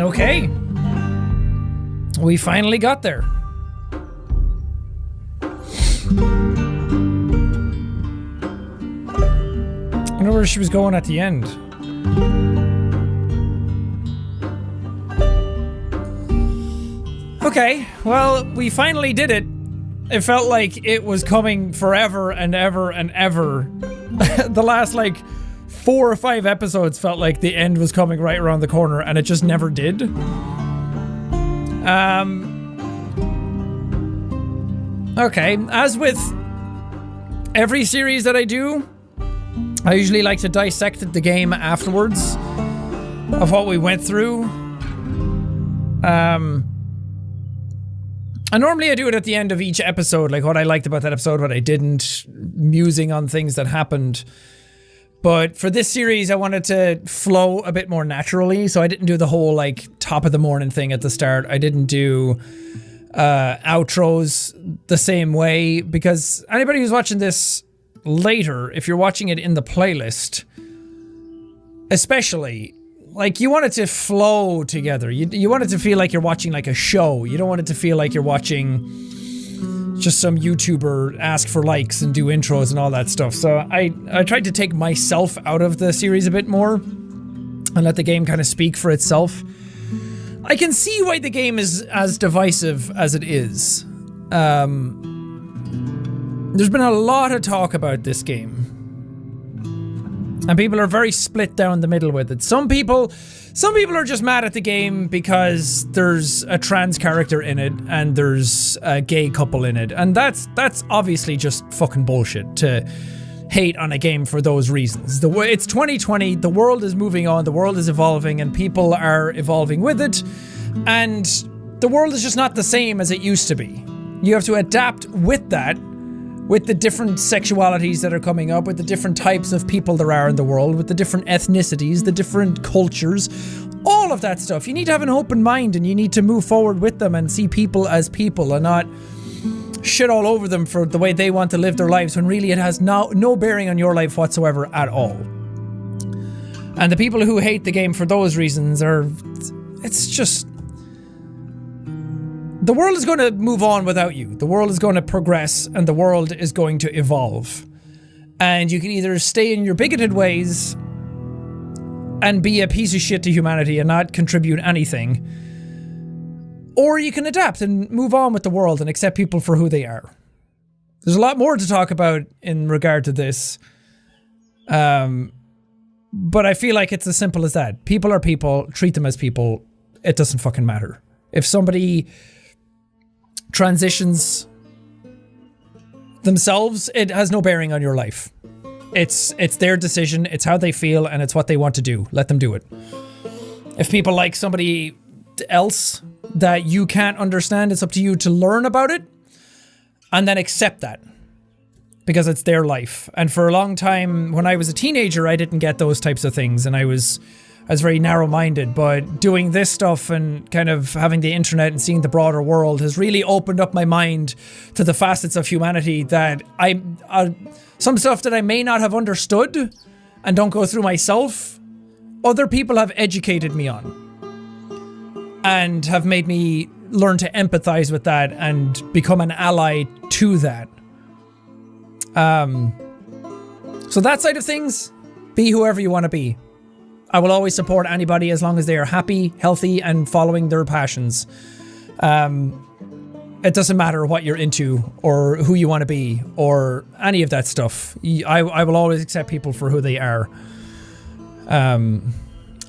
Okay. We finally got there. I wonder where she was going at the end. Okay, well, we finally did it. It felt like it was coming forever and ever and ever. The last, 4 or 5 episodes felt like the end was coming right around the corner, and it just never did. Okay, as with every series that I do, I usually like to dissect the game afterwards of what we went through. And normally I do it at the end of each episode, like what I liked about that episode, what I didn't, musing on things that happened. But for this series, I wanted to flow a bit more naturally, so I didn't do the whole, top of the morning thing at the start. I didn't do outros the same way, because anybody who's watching this later, if you're watching it in the playlist, especially, you want it to flow together. You want it to feel like you're watching a show. You don't want it to feel like you're watching just some YouTuber ask for likes and do intros and all that stuff. So I tried to take myself out of the series a bit more and let the game kind of speak for itself. I can see why the game is as divisive as it is. There's been a lot of talk about this game, and people are very split down the middle with it. Some people are just mad at the game because there's a trans character in it and there's a gay couple in it, and that's obviously just fucking bullshit to hate on a game for those reasons. It's 2020, the world is moving on, the world is evolving, and people are evolving with it, and the world is just not the same as it used to be. You have to adapt with that, with the different sexualities that are coming up, with the different types of people there are in the world, with the different ethnicities, the different cultures, all of that stuff. You need to have an open mind, and you need to move forward with them and see people as people and not shit all over them for the way they want to live their lives, when really it has no bearing on your life whatsoever at all. And the people who hate the game for those reasons it's just... The world is going to move on without you. The world is going to progress, and the world is going to evolve. And you can either stay in your bigoted ways and be a piece of shit to humanity and not contribute anything, or you can adapt and move on with the world and accept people for who they are. There's a lot more to talk about in regard to this. But I feel like it's as simple as that. People are people, treat them as people. It doesn't fucking matter. If somebody transitions themselves, it has no bearing on your life. It's their decision, it's how they feel, and it's what they want to do. Let them do it. If people like somebody else that you can't understand, it's up to you to learn about it and then accept that, because it's their life. And for a long time, when I was a teenager, I didn't get those types of things, and I was very narrow-minded, but doing this stuff and kind of having the internet and seeing the broader world has really opened up my mind to the facets of humanity that some stuff that I may not have understood and don't go through myself, other people have educated me on and have made me learn to empathize with that and become an ally to that. So that side of things, be whoever you want to be. I will always support anybody as long as they are happy, healthy, and following their passions. It doesn't matter what you're into or who you want to be or any of that stuff. I will always accept people for who they are.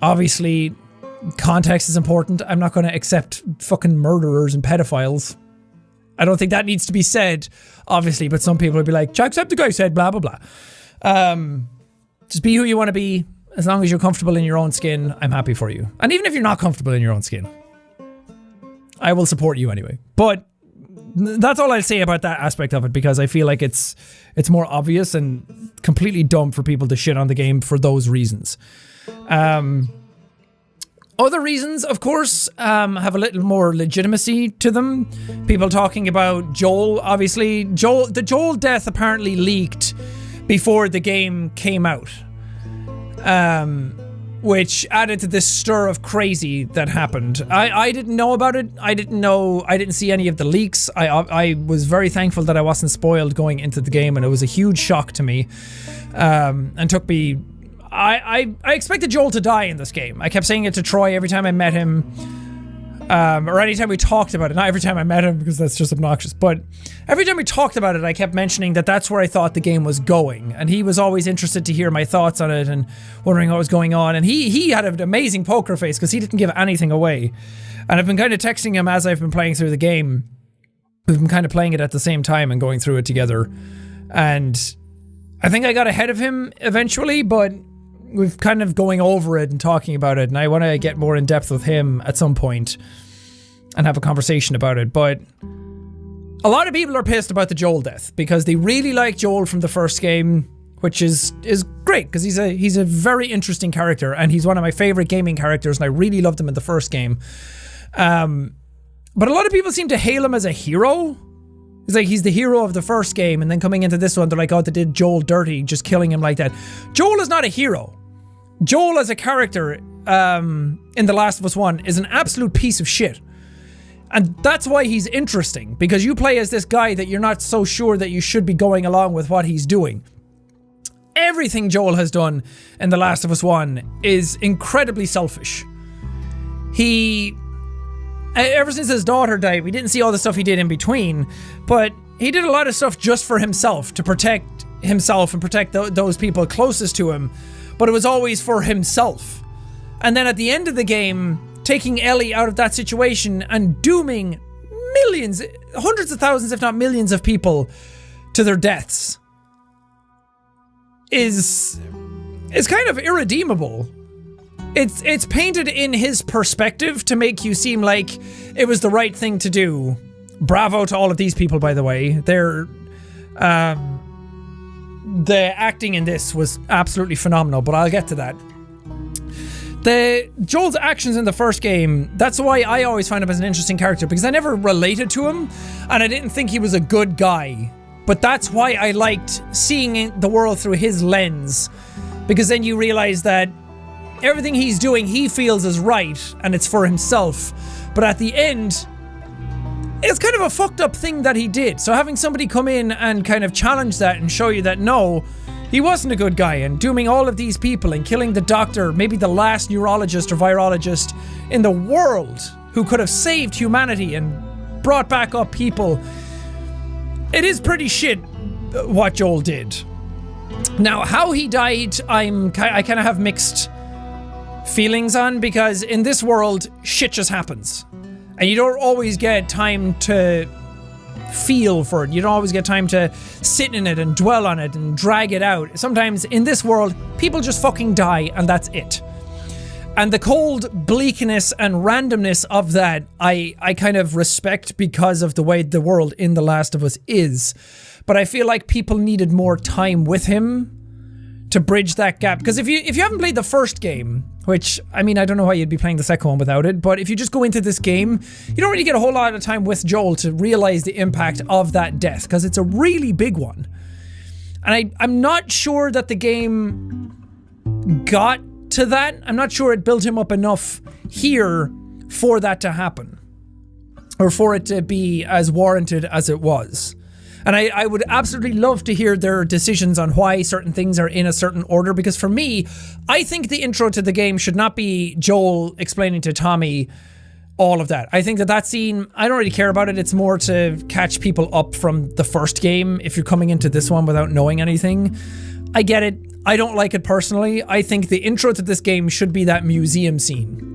Obviously, context is important. I'm not going to accept fucking murderers and pedophiles. I don't think that needs to be said, obviously, but some people will be like, Jacksepticeye said blah, blah, blah. Just be who you want to be. As long as you're comfortable in your own skin, I'm happy for you. And even if you're not comfortable in your own skin, I will support you anyway. But that's all I'll say about that aspect of it, because I feel like it's more obvious and completely dumb for people to shit on the game for those reasons. Other reasons, of course, have a little more legitimacy to them. People talking about Joel, obviously. The Joel death apparently leaked before the game came out. which added to this stir of crazy that happened. I didn't know about it. I didn't see any of the leaks. I was very thankful that I wasn't spoiled going into the game, and it was a huge shock to me. And took me... I expected Joel to die in this game. I kept saying it to Troy every time I met him. Or anytime we talked about it. Not every time I met him, because that's just obnoxious. But every time we talked about it, I kept mentioning that that's where I thought the game was going. And he was always interested to hear my thoughts on it and wondering what was going on. And he had an amazing poker face because he didn't give anything away. And I've been kind of texting him as I've been playing through the game. We've been kind of playing it at the same time and going through it together. And I think I got ahead of him eventually, but we've kind of going over it and talking about it, and I want to get more in depth with him at some point and have a conversation about it. But a lot of people are pissed about the Joel death because they really like Joel from the first game, which is great because he's a very interesting character, and he's one of my favorite gaming characters, and I really loved him in the first game. But a lot of people seem to hail him as a hero. It's like he's the hero of the first game, and then coming into this one, they're like, oh, they did Joel dirty, just killing him like that. Joel is not a hero. Joel as a character in The Last of Us 1 is an absolute piece of shit. And that's why he's interesting, because you play as this guy that you're not so sure that you should be going along with what he's doing. Everything Joel has done in The Last of Us 1 is incredibly selfish. Ever since his daughter died, we didn't see all the stuff he did in between, but he did a lot of stuff just for himself, to protect himself and protect those people closest to him. But it was always for himself. And then at the end of the game, taking Ellie out of that situation and dooming millions, hundreds of thousands, if not millions of people to their deaths is kind of irredeemable. It's painted in his perspective to make you seem like it was the right thing to do. Bravo to all of these people, by the way. The acting in this was absolutely phenomenal, but I'll get to that. Joel's actions in the first game, that's why I always found him as an interesting character, because I never related to him, and I didn't think he was a good guy. But that's why I liked seeing the world through his lens, because then you realize that everything he's doing, he feels is right, and it's for himself. But at the end, it's kind of a fucked up thing that he did. So having somebody come in and kind of challenge that and show you that no, he wasn't a good guy, and dooming all of these people and killing the doctor, maybe the last neurologist or virologist in the world who could have saved humanity and brought back up people. It is pretty shit what Joel did. Now, how he died, I kind of have mixed feelings on, because in this world, shit just happens. And you don't always get time to feel for it. You don't always get time to sit in it and dwell on it and drag it out. Sometimes in this world, people just fucking die, and that's it. And the cold bleakness and randomness of that, I kind of respect because of the way the world in The Last of Us is. But I feel like people needed more time with him to bridge that gap. Because if you haven't played the first game, which, I mean, I don't know why you'd be playing the second one without it, but if you just go into this game, you don't really get a whole lot of time with Joel to realize the impact of that death, because it's a really big one. And I'm not sure that the game got to that. I'm not sure it built him up enough here for that to happen, or for it to be as warranted as it was. And I would absolutely love to hear their decisions on why certain things are in a certain order, because for me, I think the intro to the game should not be Joel explaining to Tommy all of that. I think that scene, I don't really care about it. It's more to catch people up from the first game if you're coming into this one without knowing anything. I get it. I don't like it personally. I think the intro to this game should be that museum scene,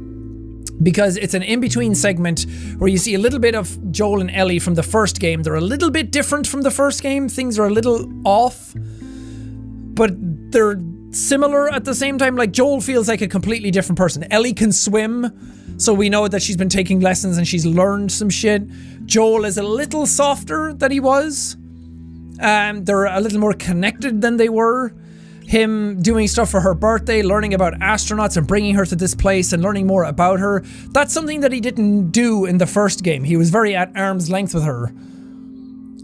because it's an in-between segment where you see a little bit of Joel and Ellie from the first game. They're a little bit different from the first game. Things are a little off, but they're similar at the same time. Like, Joel feels like a completely different person. Ellie can swim, so we know that she's been taking lessons and she's learned some shit. Joel is a little softer than he was. They're a little more connected than they were. Him doing stuff for her birthday, learning about astronauts and bringing her to this place and learning more about her. That's something that he didn't do in the first game. He was very at arm's length with her.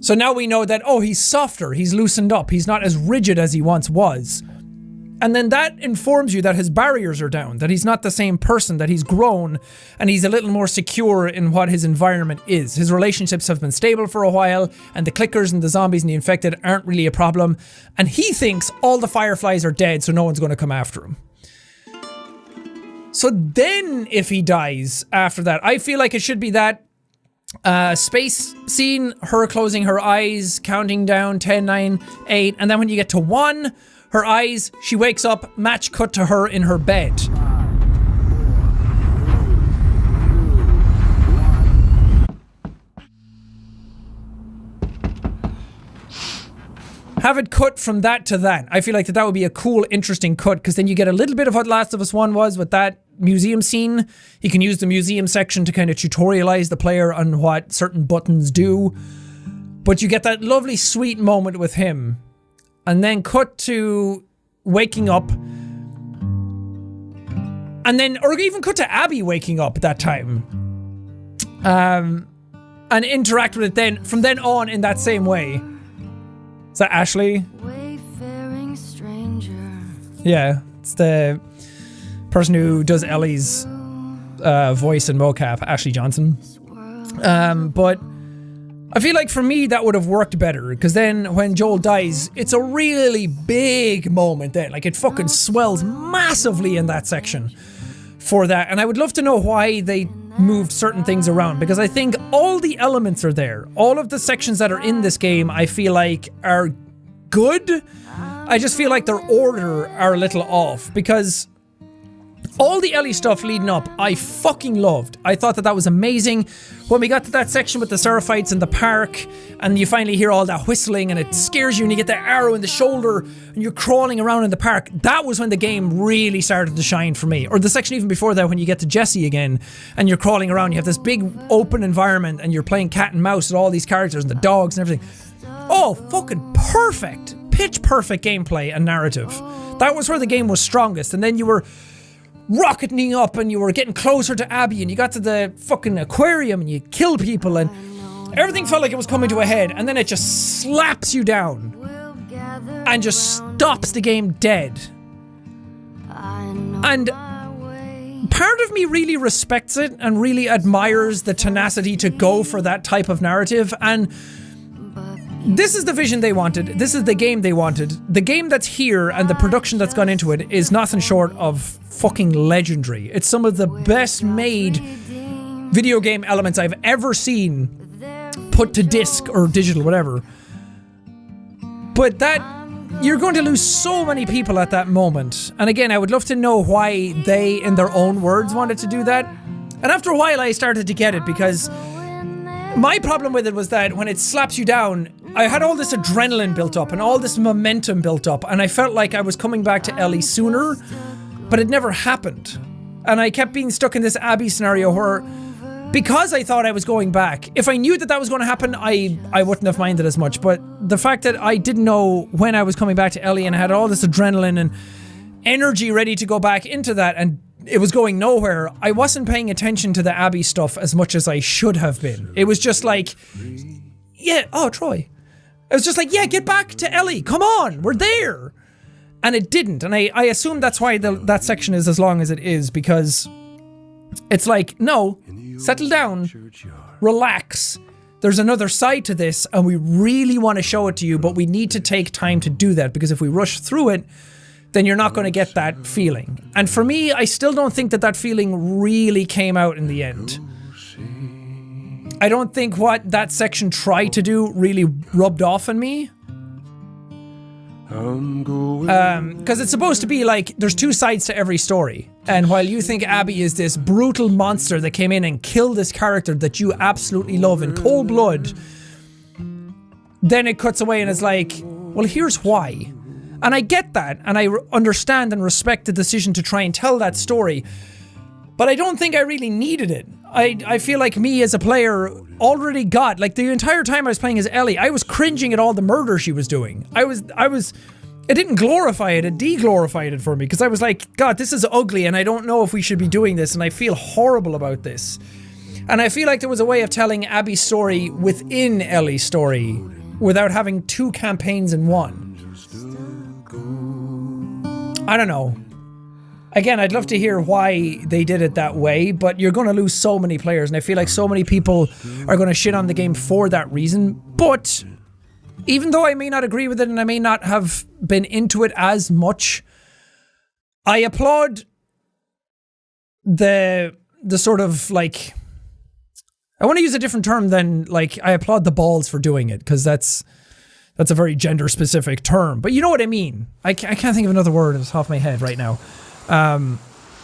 So now we know that, oh, he's softer, he's loosened up, he's not as rigid as he once was. And then that informs you that his barriers are down, that he's not the same person, that he's grown, and he's a little more secure in what his environment is. His relationships have been stable for a while, and the clickers and the zombies and the infected aren't really a problem. And he thinks all the fireflies are dead, so no one's going to come after him. So then if he dies after that, I feel like it should be that space scene, her closing her eyes, counting down 10, 9, 8, and then when you get to 1, her eyes, she wakes up, match cut to her in her bed. Have it cut from that to that. I feel like that would be a cool, interesting cut, because then you get a little bit of what Last of Us 1 was with that museum scene. You can use the museum section to kind of tutorialize the player on what certain buttons do. But you get that lovely, sweet moment with him. And then cut to waking up. And then, or even cut to Abby waking up at that time. And interact with it then, from then on in that same way. Is that Ashley? Wayfaring stranger. Yeah, it's the person who does Ellie's voice and mocap, Ashley Johnson. But I feel like for me that would have worked better, because then when Joel dies, it's a really big moment then. Like, it fucking swells massively in that section for that. And I would love to know why they moved certain things around, because I think all the elements are there. All of the sections that are in this game, I feel like, are good. I just feel like their order are a little off, because all the Ellie stuff leading up, I fucking loved. I thought that was amazing. When we got to that section with the Seraphites in the park, and you finally hear all that whistling, and it scares you, and you get that arrow in the shoulder, and you're crawling around in the park, that was when the game really started to shine for me. Or the section even before that, when you get to Jesse again, and you're crawling around, you have this big open environment, and you're playing cat and mouse with all these characters, and the dogs and everything. Oh, fucking perfect. Pitch perfect gameplay and narrative. That was where the game was strongest, and then you were rocketing up and you were getting closer to Abby, and you got to the fucking aquarium and you killed people, and everything felt like it was coming to a head, and then it just slaps you down and just stops the game dead. And part of me really respects it and really admires the tenacity to go for that type of narrative, and this is the vision they wanted. This is the game they wanted. The game that's here and the production that's gone into it is nothing short of fucking legendary. It's some of the best made video game elements I've ever seen put to disc or digital, whatever. But that, you're going to lose so many people at that moment. And again, I would love to know why they, in their own words, wanted to do that. And after a while, I started to get it, because my problem with it was that when it slaps you down, I had all this adrenaline built up and all this momentum built up, and I felt like I was coming back to Ellie sooner, but it never happened. And I kept being stuck in this Abby scenario where, because I thought I was going back, if I knew that that was going to happen, I wouldn't have minded as much. But the fact that I didn't know when I was coming back to Ellie and I had all this adrenaline and energy ready to go back into that, and it was going nowhere, I wasn't paying attention to the Abby stuff as much as I should have been. It was just like, yeah, oh, Troy. It was just like, yeah, get back to Ellie. Come on, we're there. And it didn't. And I assume that's why that section is as long as it is, because it's like, no, settle down, relax. There's another side to this, and we really want to show it to you, but we need to take time to do that, because if we rush through it, then you're not going to get that feeling. And for me, I still don't think that feeling really came out in the end. I don't think what that section tried to do really rubbed off on me. Because it's supposed to be like, there's two sides to every story. And while you think Abby is this brutal monster that came in and killed this character that you absolutely love in cold blood, then it cuts away and it's like, well, here's why. And I get that, and I understand and respect the decision to try and tell that story, but I don't think I really needed it. I feel like me as a player already got, like, the entire time I was playing as Ellie, I was cringing at all the murder she was doing. It didn't glorify it, it de-glorified it for me, because I was like, God, this is ugly, and I don't know if we should be doing this, and I feel horrible about this. And I feel like there was a way of telling Abby's story within Ellie's story, without having two campaigns in one. I don't know. Again, I'd love to hear why they did it that way, but you're going to lose so many players, and I feel like so many people are going to shit on the game for that reason. But even though I may not agree with it and I may not have been into it as much, I applaud the sort of like, I want to use a different term than like, I applaud the balls for doing it, because that's a very gender specific term, but you know what I mean. I can't think of another word off the top of my head right now.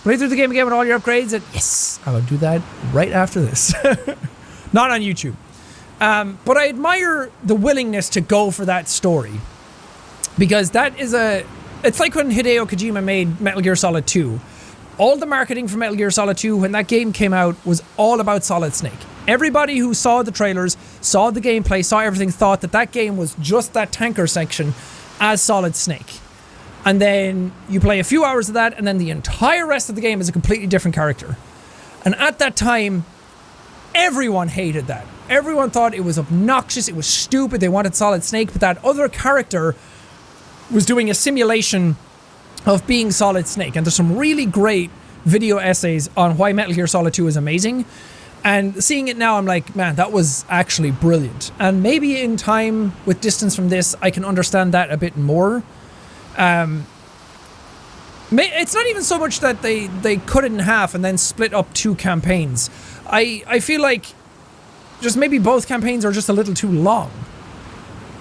Play through the game again with all your upgrades, and yes, I will do that right after this. Not on YouTube. But I admire the willingness to go for that story, because that is it's like when Hideo Kojima made Metal Gear Solid 2. All the marketing for Metal Gear Solid 2 when that game came out was all about Solid Snake. Everybody who saw the trailers, saw the gameplay, saw everything, thought that game was just that tanker section as Solid Snake. And then you play a few hours of that, and then the entire rest of the game is a completely different character. And at that time, everyone hated that. Everyone thought it was obnoxious, it was stupid, they wanted Solid Snake, but that other character was doing a simulation of being Solid Snake. And there's some really great video essays on why Metal Gear Solid 2 is amazing. And seeing it now, I'm like, man, that was actually brilliant. And maybe in time, with distance from this, I can understand that a bit more. It's not even so much that they cut it in half and then split up two campaigns. I feel like just maybe both campaigns are just a little too long.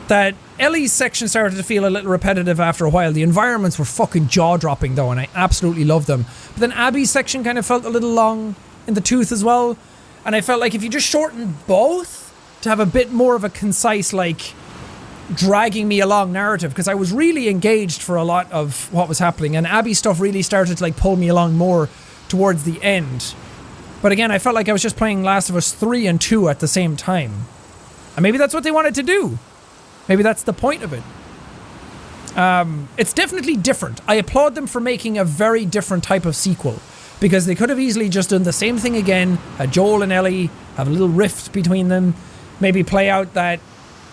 That Ellie's section started to feel a little repetitive after a while. The environments were fucking jaw-dropping though, and I absolutely loved them. But then Abby's section kind of felt a little long in the tooth as well. And I felt like if you just shortened both to have a bit more of a concise, like, dragging me along narrative, because I was really engaged for a lot of what was happening, and Abby's stuff really started to like pull me along more towards the end. But again, I felt like I was just playing Last of Us 3 and 2 at the same time. And maybe that's what they wanted to do. Maybe that's the point of it. It's definitely different. I applaud them for making a very different type of sequel, because they could have easily just done the same thing again, had Joel and Ellie, have a little rift between them, maybe play out that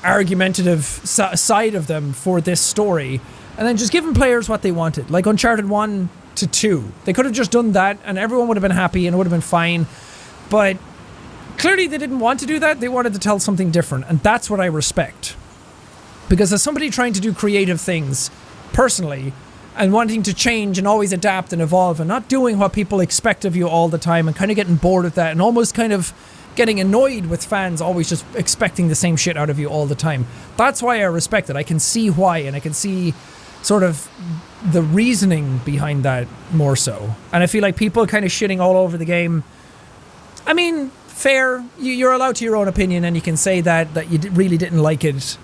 argumentative side of them for this story, and then just giving players what they wanted, like Uncharted 1 to 2. They could have just done that and everyone would have been happy and it would have been fine, but clearly they didn't want to do that. They wanted to tell something different, and that's what I respect. Because as somebody trying to do creative things personally and wanting to change and always adapt and evolve and not doing what people expect of you all the time and kind of getting bored of that and almost kind of getting annoyed with fans always just expecting the same shit out of you all the time. That's why I respect it. I can see why, and I can see sort of the reasoning behind that more so. And I feel like people kind of shitting all over the game. I mean, fair. You're allowed to your own opinion, and you can say that you really didn't like it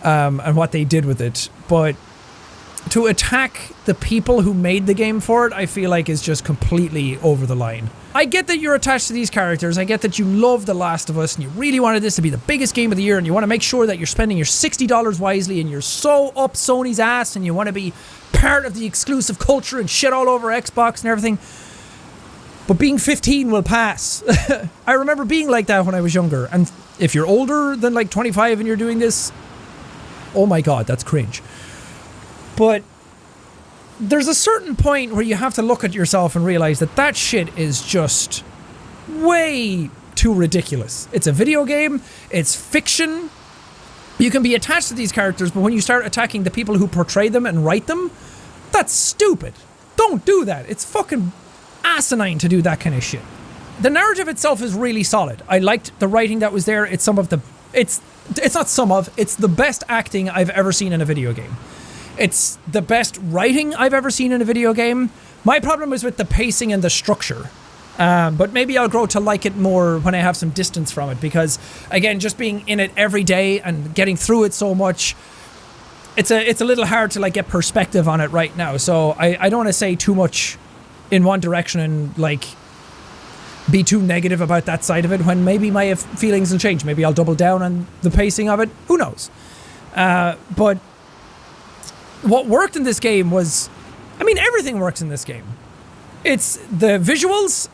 and what they did with it. But to attack the people who made the game for it, I feel like is just completely over the line. I get that you're attached to these characters. I get that you love The Last of Us and you really wanted this to be the biggest game of the year and you want to make sure that you're spending your $60 wisely and you're so up Sony's ass and you want to be part of the exclusive culture and shit all over Xbox and everything. But being 15 will pass. I remember being like that when I was younger. And if you're older than like 25 and you're doing this, oh my god, that's cringe. But there's a certain point where you have to look at yourself and realize that that shit is just way too ridiculous. It's a video game. It's fiction. You can be attached to these characters, but when you start attacking the people who portray them and write them, that's stupid. Don't do that. It's fucking asinine to do that kind of shit. The narrative itself is really solid. I liked the writing that was there. It's not some of, it's the best acting I've ever seen in a video game. It's the best writing I've ever seen in a video game. My problem is with the pacing and the structure. But maybe I'll grow to like it more when I have some distance from it, because again, just being in it every day and getting through it so much, it's a little hard to like get perspective on it right now. So I don't want to say too much in one direction and like be too negative about that side of it, when maybe my feelings will change. Maybe I'll double down on the pacing of it. Who knows? But what worked in this game was, I mean, everything works in this game. It's the visuals.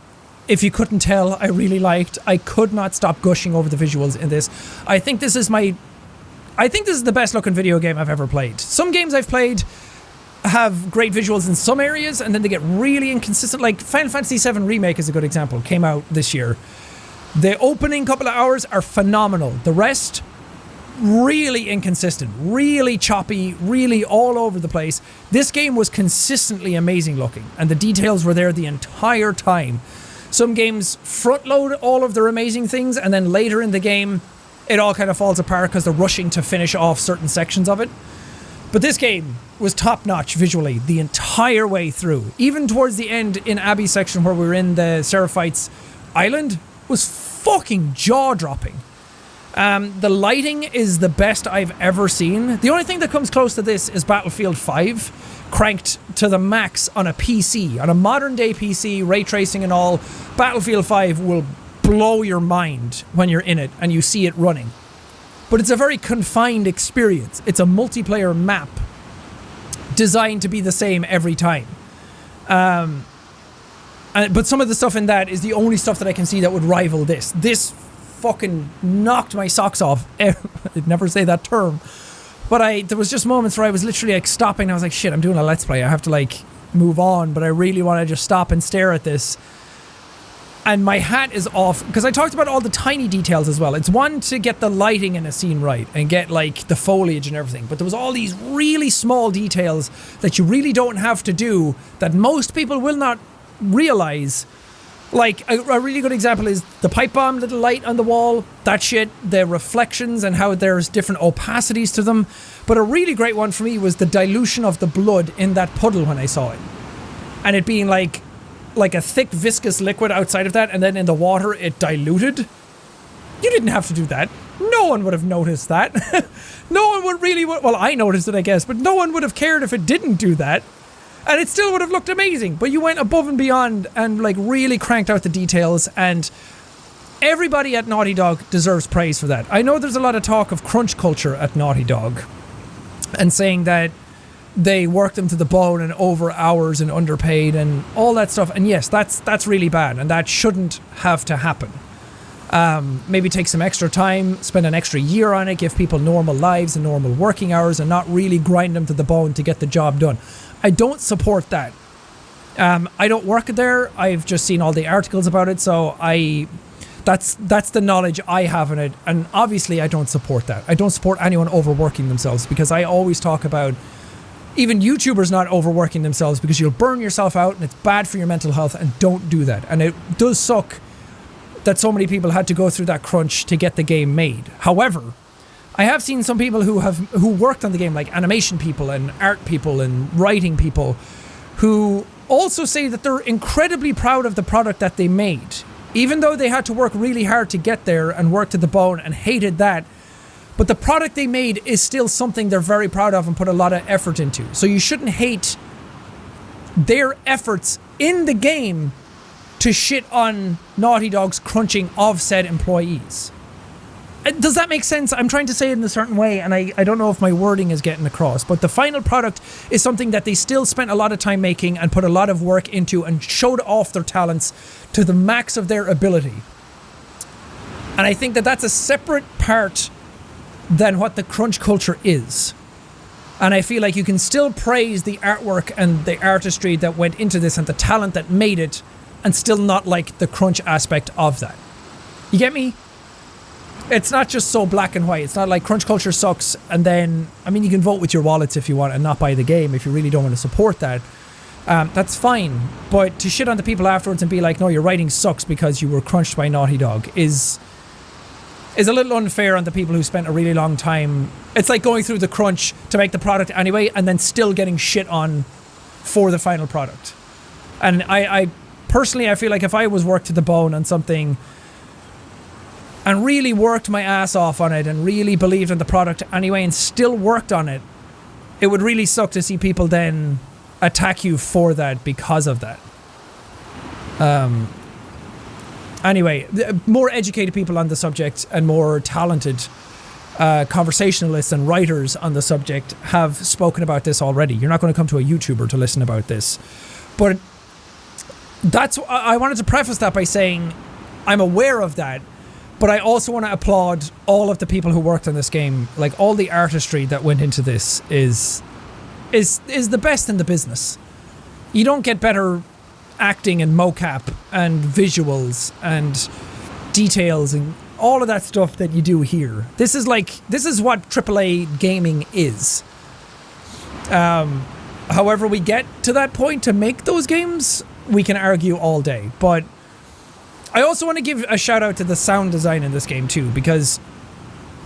If you couldn't tell, I really liked. I could not stop gushing over the visuals in this. I think this is the best looking video game I've ever played. Some games I've played have great visuals in some areas, and then they get really inconsistent. Like Final Fantasy VII Remake is a good example. Came out this year. The opening couple of hours are phenomenal. The rest, really inconsistent, really choppy, really all over the place. This game was consistently amazing looking, and the details were there the entire time. Some games front load all of their amazing things, and then later in the game, it all kind of falls apart because they're rushing to finish off certain sections of it. But this game was top-notch visually the entire way through. Even towards the end in Abby's section where we were in the Seraphites Island was fucking jaw-dropping. The lighting is the best I've ever seen. The only thing that comes close to this is Battlefield 5, cranked to the max on a PC. On a modern-day PC, ray tracing and all, Battlefield 5 will blow your mind when you're in it and you see it running. But it's a very confined experience. It's a multiplayer map designed to be the same every time. But some of the stuff in that is the only stuff that I can see that would rival this. This fucking knocked my socks off. I'd never say that term. But there was just moments where I was literally like stopping. I was like, shit, I'm doing a Let's Play. I have to like move on, but I really want to just stop and stare at this. And my hat is off, because I talked about all the tiny details as well. It's one to get the lighting in a scene right and get like the foliage and everything, but there was all these really small details that you really don't have to do that most people will not realize. Like a really good example is the pipe bomb little light on the wall, that shit, the reflections and how there's different opacities to them. But a really great one for me was the dilution of the blood in that puddle when I saw it. And it being like a thick viscous liquid outside of that, and then in the water it diluted. You didn't have to do that. No one would have noticed that. No one would really, well, I noticed it, I guess, but no one would have cared if it didn't do that. And it still would have looked amazing, but you went above and beyond and like really cranked out the details, and everybody at Naughty Dog deserves praise for that. I know there's a lot of talk of crunch culture at Naughty Dog and saying that they work them to the bone and over hours and underpaid and all that stuff. And yes, that's really bad, and that shouldn't have to happen. Maybe take some extra time, spend an extra year on it, give people normal lives and normal working hours, and not really grind them to the bone to get the job done. I don't support that. I don't work there. I've just seen all the articles about it, so that's the knowledge I have in it. And obviously I don't support that. I don't support anyone overworking themselves, because I always talk about even YouTubers not overworking themselves, because you'll burn yourself out and it's bad for your mental health, and don't do that. And it does suck that so many people had to go through that crunch to get the game made. However, I have seen some people who worked on the game, like animation people and art people and writing people, who also say that they're incredibly proud of the product that they made. Even though they had to work really hard to get there and work to the bone and hated that, but the product they made is still something they're very proud of and put a lot of effort into. So you shouldn't hate their efforts in the game to shit on Naughty Dog's crunching of said employees. Does that make sense? I'm trying to say it in a certain way, and I don't know if my wording is getting across, but the final product is something that they still spent a lot of time making and put a lot of work into and showed off their talents to the max of their ability. And I think that that's a separate part than what the crunch culture is. And I feel like you can still praise the artwork and the artistry that went into this and the talent that made it, and still not like the crunch aspect of that. You get me? It's not just so black and white. It's not like crunch culture sucks, and then, I mean, you can vote with your wallets if you want and not buy the game if you really don't want to support that. That's fine. But to shit on the people afterwards and be like, no, your writing sucks because you were crunched by Naughty Dog is a little unfair on the people who spent a really long time. It's like going through the crunch to make the product anyway and then still getting shit on for the final product. And I personally, I feel like if I was worked to the bone on something and really worked my ass off on it and really believed in the product anyway and still worked on it, it would really suck to see people then attack you for that because of that. Anyway, more educated people on the subject and more talented conversationalists and writers on the subject have spoken about this already. You're not going to come to a YouTuber to listen about this. But I wanted to preface that by saying I'm aware of that, but I also want to applaud all of the people who worked on this game. Like, all the artistry that went into this is is the best in the business. You don't get better acting and mocap and visuals and details and all of that stuff that you do here. This is what AAA gaming is. However we get to that point to make those games, we can argue all day. But I also want to give a shout out to the sound design in this game too, because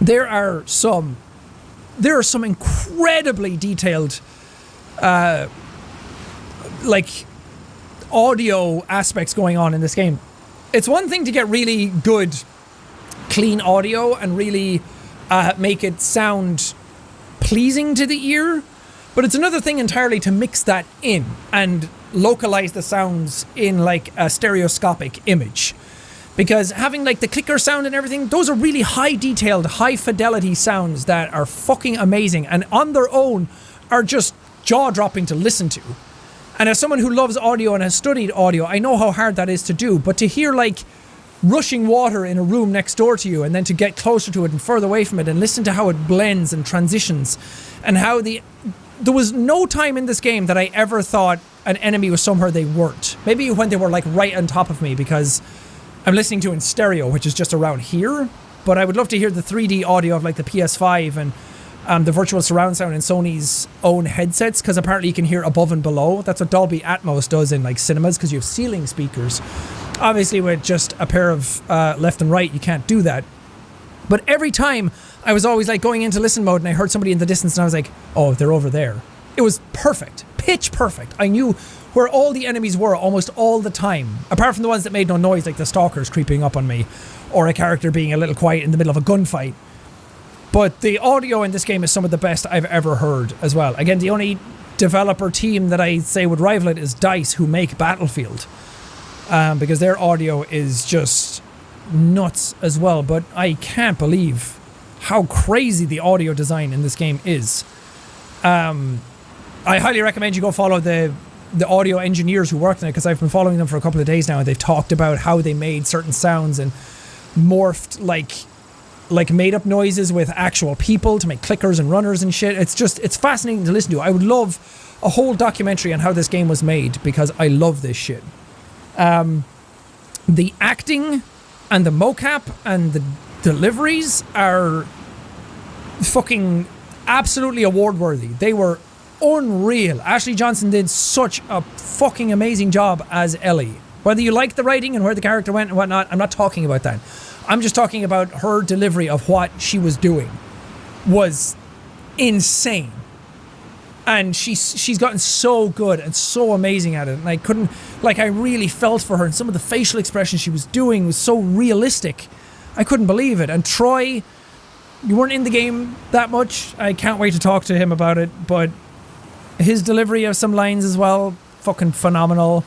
there are some incredibly detailed audio aspects going on in this game. It's one thing to get really good clean audio and really make it sound pleasing to the ear, but it's another thing entirely to mix that in and localize the sounds in like a stereoscopic image. Because having like the clicker sound and everything, those are really high detailed, high fidelity sounds that are fucking amazing and on their own are just jaw dropping to listen to. And as someone who loves audio and has studied audio, I know how hard that is to do, but to hear like rushing water in a room next door to you and then to get closer to it and further away from it and listen to how it blends and transitions and how there was no time in this game that I ever thought an enemy was somewhere they weren't. Maybe when they were like right on top of me because I'm listening to in stereo, which is just around here, but I would love to hear the 3D audio of like the PS5 and the virtual surround sound in Sony's own headsets, because apparently you can hear above and below. That's what Dolby Atmos does in like cinemas, because you have ceiling speakers. Obviously with just a pair of left and right, you can't do that. But every time I was always like going into listen mode and I heard somebody in the distance and I was like, oh, they're over there. It was perfect, pitch perfect. I knew where all the enemies were almost all the time, apart from the ones that made no noise, like the stalkers creeping up on me, or a character being a little quiet in the middle of a gunfight. But the audio in this game is some of the best I've ever heard as well. Again, the only developer team that I say would rival it is DICE, who make Battlefield, because their audio is just nuts as well. But I can't believe how crazy the audio design in this game is. I highly recommend you go follow the audio engineers who worked on it, because I've been following them for a couple of days now, and they've talked about how they made certain sounds and morphed like made up noises with actual people to make clickers and runners and shit. It's fascinating to listen to. I would love a whole documentary on how this game was made, because I love this shit. The acting and the mocap and the deliveries are fucking absolutely award worthy. They were unreal. Ashley Johnson did such a fucking amazing job as Ellie. Whether you like the writing and where the character went and whatnot, I'm not talking about that. I'm just talking about her delivery of what she was doing was insane. And she's gotten so good and so amazing at it. And I really felt for her, and some of the facial expressions she was doing was so realistic. I couldn't believe it. And Troy, you weren't in the game that much. I can't wait to talk to him about it, but his delivery of some lines as well, fucking phenomenal.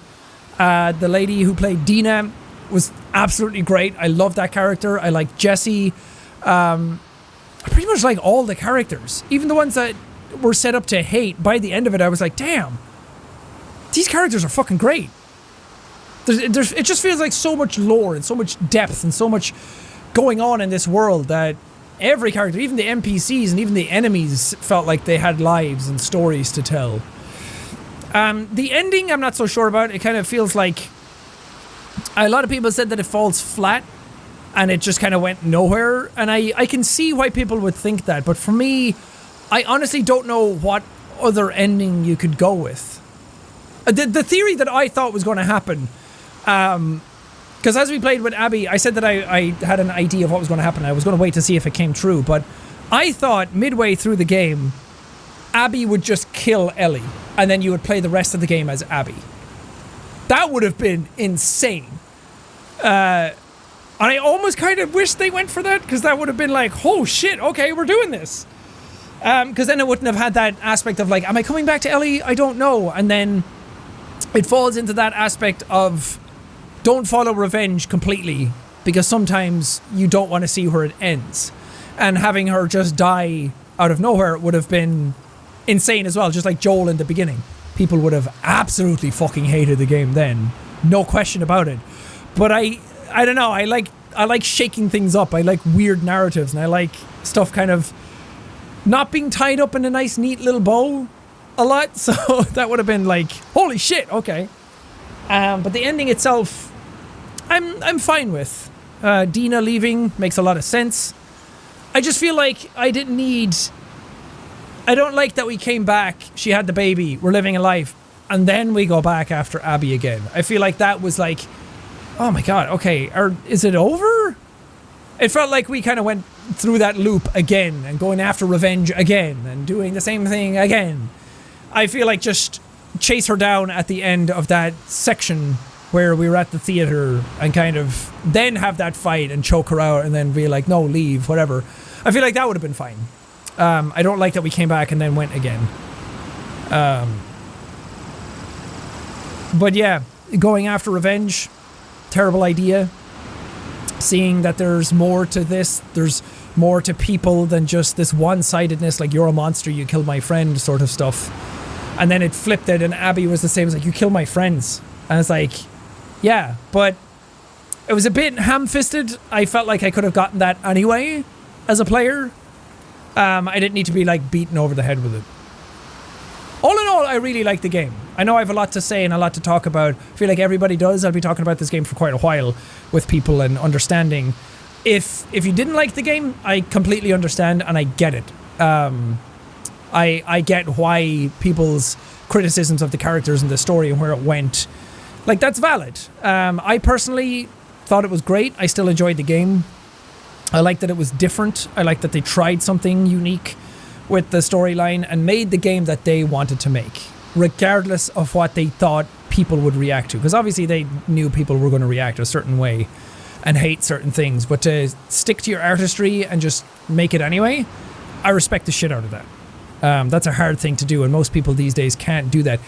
The lady who played Dina was absolutely great. I love that character. I like Jesse. I pretty much like all the characters, even the ones that were set up to hate. By the end of it, I was like, damn, these characters are fucking great. It just feels like so much lore and so much depth and so much going on in this world that every character, even the NPCs and even the enemies, felt like they had lives and stories to tell. The ending, I'm not so sure about. It kind of feels like a lot of people said that it falls flat and it just kind of went nowhere. And I can see why people would think that. But for me, I honestly don't know what other ending you could go with. The theory that I thought was going to happen, because as we played with Abby, I said that I had an idea of what was going to happen. I was going to wait to see if it came true. But I thought midway through the game, Abby would just kill Ellie, and then you would play the rest of the game as Abby. That would have been insane. And I almost kind of wish they went for that, because that would have been like, oh shit, okay, we're doing this. Because then it wouldn't have had that aspect of like, am I coming back to Ellie? I don't know. And then it falls into that aspect of don't follow revenge completely, because sometimes you don't want to see where it ends. And having her just die out of nowhere would have been insane as well, just like Joel in the beginning. People would have absolutely fucking hated the game then, no question about it. But I don't know, I like shaking things up. I like weird narratives, and I like stuff kind of not being tied up in a nice neat little bow. a lot, so that would have been like, holy shit, okay. But the ending itself, I'm fine with. Dina leaving makes a lot of sense. I just feel like I don't like that we came back, she had the baby, we're living a life, and then we go back after Abby again. I feel like that was like, oh my god, okay, is it over? It felt like we kind of went through that loop again, and going after revenge again, and doing the same thing again. I feel like just chase her down at the end of that section where we were at the theater and kind of then have that fight and choke her out and then be like, no, leave, whatever. I feel like that would have been fine. I don't like that we came back and then went again. But yeah, going after revenge, terrible idea. Seeing that there's more to this, there's more to people than just this one-sidedness, like, you're a monster, you killed my friend sort of stuff. And then it flipped it and Abby was the same, as like, you killed my friends. And it's like, yeah, but it was a bit ham-fisted. I felt like I could have gotten that anyway as a player. I didn't need to be like beaten over the head with it. All in all, I really like the game. I know I have a lot to say and a lot to talk about. I feel like everybody does. I'll be talking about this game for quite a while with people and understanding. If you didn't like the game, I completely understand and I get it. I get why people's criticisms of the characters and the story and where it went, like, that's valid. I personally thought it was great. I still enjoyed the game. I liked that it was different. I liked that they tried something unique with the storyline and made the game that they wanted to make, regardless of what they thought people would react to. Because obviously they knew people were going to react a certain way and hate certain things. But to stick to your artistry and just make it anyway, I respect the shit out of that. That's a hard thing to do, and most people these days can't do that.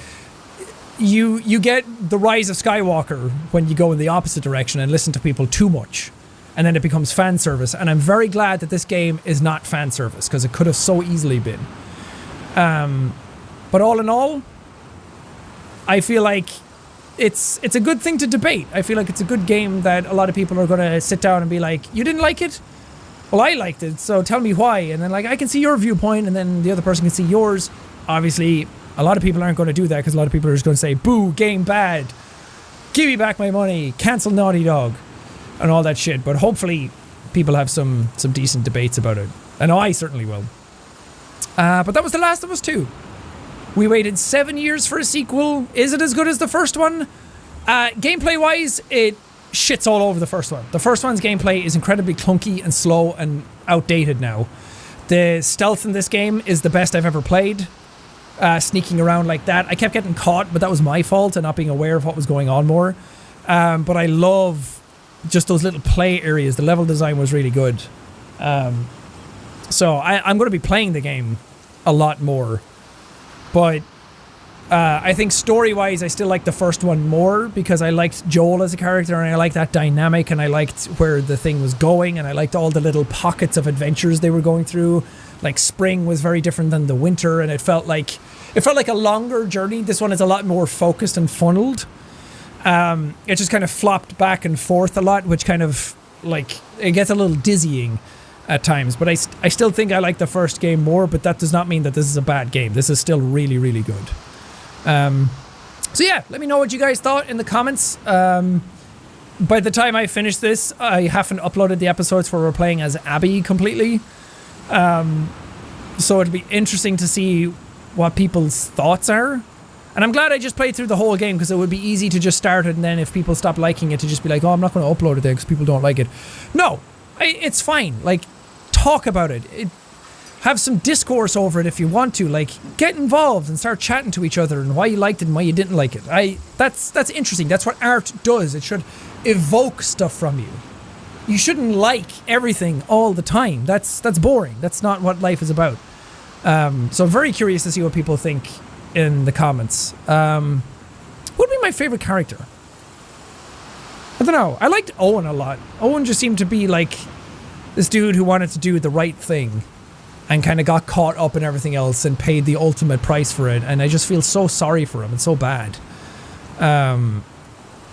You get the rise of Skywalker when you go in the opposite direction and listen to people too much. And then it becomes fan service. And I'm very glad that this game is not fan service, because it could have so easily been. But all in all, I feel like it's a good thing to debate. I feel like it's a good game that a lot of people are going to sit down and be like, you didn't like it? Well, I liked it, so tell me why. And then, like, I can see your viewpoint, and then the other person can see yours. Obviously, a lot of people aren't going to do that, because a lot of people are just going to say, boo, game bad. Give me back my money. Cancel Naughty Dog. And all that shit, but hopefully people have some decent debates about it. I know I certainly will. But that was The Last of Us 2. We waited 7 years for a sequel. Is it as good as the first one? Gameplay-wise, it shits all over the first one. The first one's gameplay is incredibly clunky and slow and outdated now. The stealth in this game is the best I've ever played. Sneaking around like that. I kept getting caught, but that was my fault and not being aware of what was going on more. But I love just those little play areas. The level design was really good. So I'm going to be playing the game a lot more. But I think story-wise, I still like the first one more, because I liked Joel as a character, and I liked that dynamic, and I liked where the thing was going, and I liked all the little pockets of adventures they were going through. Like, spring was very different than the winter, and it felt like a longer journey. This one is a lot more focused and funneled. It just kind of flopped back and forth a lot, which kind of, like, it gets a little dizzying at times. But I still think I like the first game more, but that does not mean that this is a bad game. This is still really, really good. So yeah, let me know what you guys thought in the comments. By the time I finish this, I haven't uploaded the episodes where we're playing as Abby completely. So it'd be interesting to see what people's thoughts are. And I'm glad I just played through the whole game, because it would be easy to just start it, and then if people stop liking it, to just be like, oh, I'm not going to upload it then because people don't like it. No, it's fine. Like, talk about it. Have some discourse over it if you want to. Like, get involved and start chatting to each other and why you liked it and why you didn't like it. That's interesting. That's what art does. It should evoke stuff from you. You shouldn't like everything all the time. That's boring. That's not what life is about. So I'm very curious to see what people think in the comments. Who would be my favorite character? I don't know. I liked Owen a lot. Owen just seemed to be like this dude who wanted to do the right thing and kind of got caught up in everything else and paid the ultimate price for it. And I just feel so sorry for him. It's so bad. I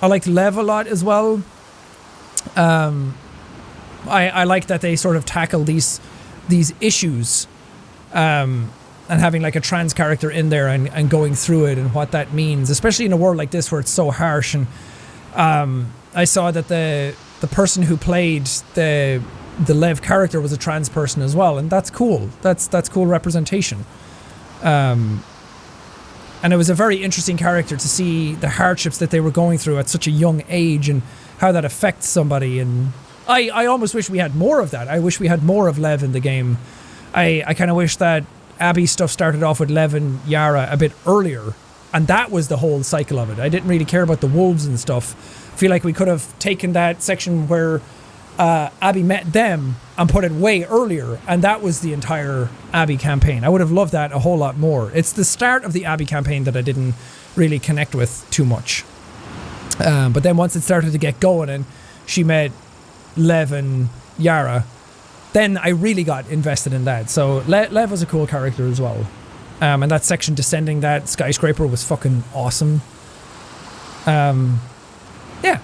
liked Lev a lot as well. I like that they sort of tackle these issues having like a trans character in there and going through it and what that means, especially in a world like this where it's so harsh. And I saw that the person who played the Lev character was a trans person as well, and that's cool. That's cool representation. And it was a very interesting character to see the hardships that they were going through at such a young age and how that affects somebody. And I almost wish we had more of that. I wish we had more of Lev in the game. I kind of wish that Abby stuff started off with Lev and Yara a bit earlier, and that was the whole cycle of it. I didn't really care about the wolves and stuff. I feel like we could have taken that section where Abby met them and put it way earlier, and that was the entire Abby campaign. I would have loved that a whole lot more. It's the start of the Abby campaign that I didn't really connect with too much. But then once it started to get going and she met Lev and Yara, then I really got invested in that. So Lev was a cool character as well. And that section descending that skyscraper was fucking awesome. Yeah,